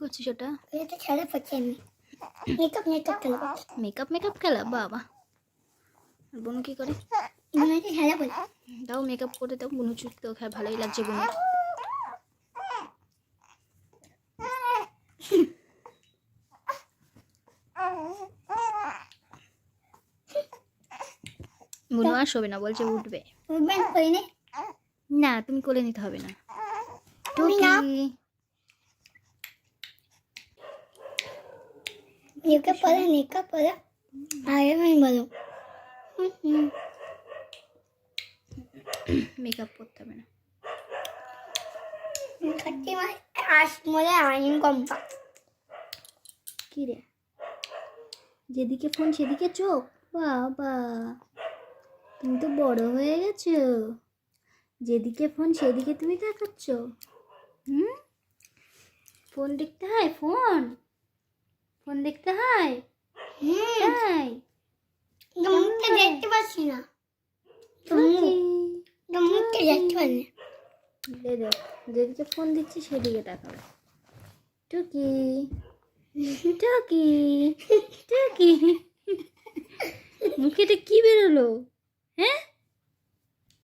করছিস ওটা? এটা খেলা করছি আমি। মেকআপ খেলা? বাবা, বোনু কি করে? এটা খেলা বলে। দাও মেকআপ করে দাও, বোনু চুপ তো ভালোই লাগছে বোনু। বোনু আর শোবে না, বলছে উঠবে। না তুমি কোলে নিতে হবে না। মেকআপ পরে আগে আমি বলো মেকআপ করতে হবে না। খাটি মাছ আস মলে আইন কম্পা কি রে, যেদিকে ফোন সেদিকে চোখ? বাবা তুমি তো বড় হয়ে গেছো, যেদিকে ফোন সেদিকে তুমি তাকাচ্ছ। ফোন দেখতে হয়? ফোন দেখতে হয়? তাই মুখটা দেখতে পাচ্ছি না, মুখটা দেখতে পাচ্ছি না। দেখ, যেদিকে ফোন দিচ্ছি সেদিকে তাকাবে। টুকি টুকি টুকি, মুখে কি বেরোলো? হ্যাঁ